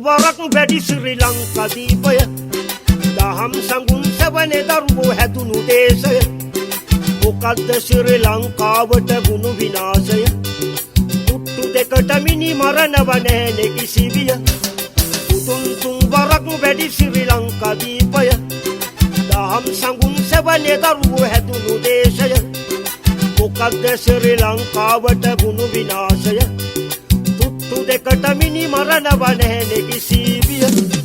වරක් වැඩි ශ්‍රී ලංකාදීපය දහම් සඟුන් සැවනේ දරුවෝ හැදුණු දේශය මොකද්ද ශ්‍රී ලංකාවට වුණු විනාශය තුට්ටු දෙකට මිනි මරණව නැහැනේ කිසිවිය තුන් වරක් වැඩි ශ්‍රී ලංකාදීපය දහම් සඟුන් සැවනේ දරුවෝ හැදුණු දේශය මොකද්ද ශ්‍රී ලංකාවට වුණු විනාශය තුට්ටු දෙකට මිනි මරණව නැහැනේ කිසිවිය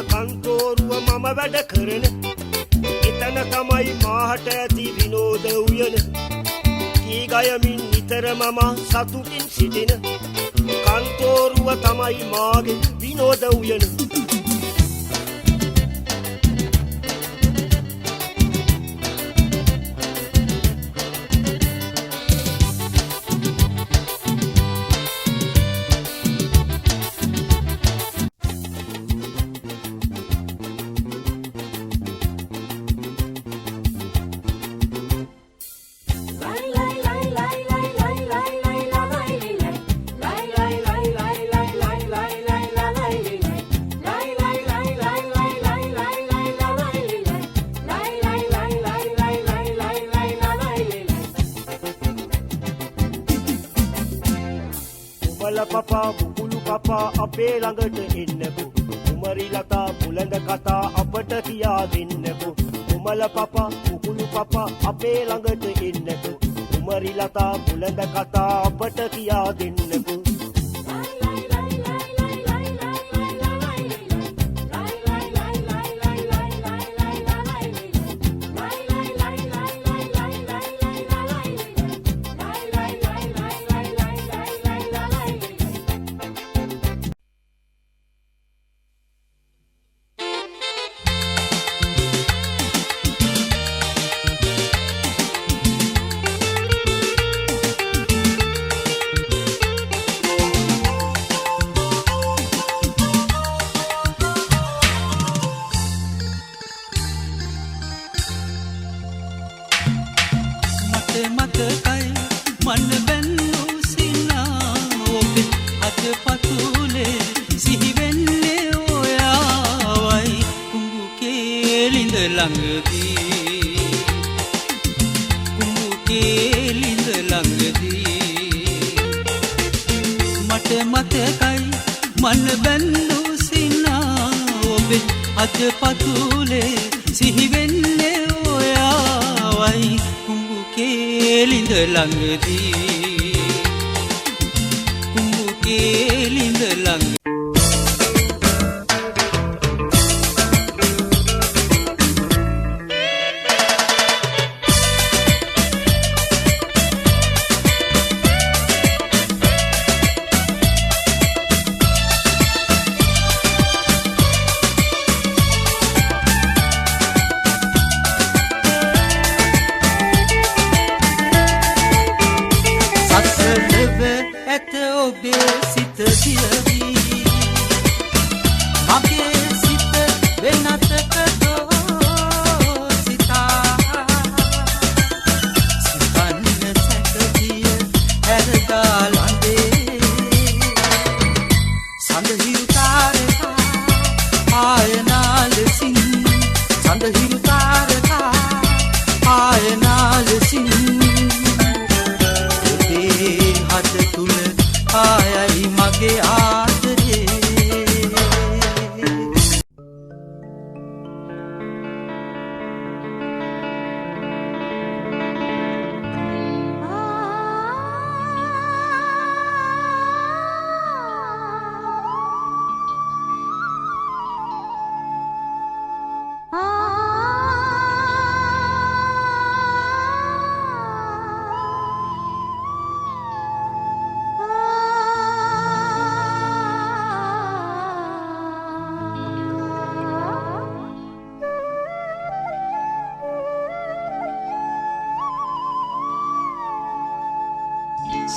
කන්තෝරුව මම වැඩ කරන එතන තමයි මාහට ඇති විනෝද උයන කී ගයමින් නිතර මම සතුටින් සිටින කන්තෝරුව තමයි මාගේ විනෝද උයන පපා බුකුළු කපා අපේ ළඟට එන්නකෝ කුමරි ලතා බුලඳ කතා අපට කියා දෙන්නකෝ කුමල පපා බුකුළු පපා අපේ ළඟට එන්නකෝ කුමරි ලතා බුලඳ කතා අපට කියා දෙන්නකෝ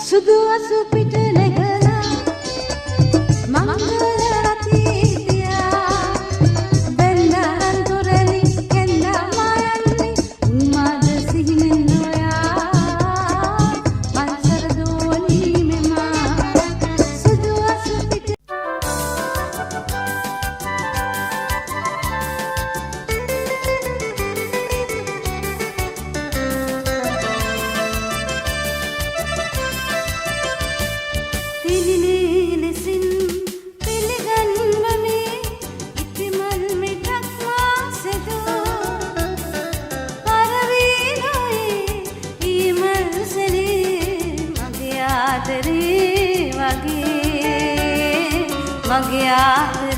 සුදු අසු පිට නැගලා මංගල රතිදියා බෙන්දරන් තොරලි කෙන්දා මායන්නේ උම්මාද සිහිනෙන් නොයා පන්සර දෝනි මෙමා සුදු අසු පිට මගේ ආදරේ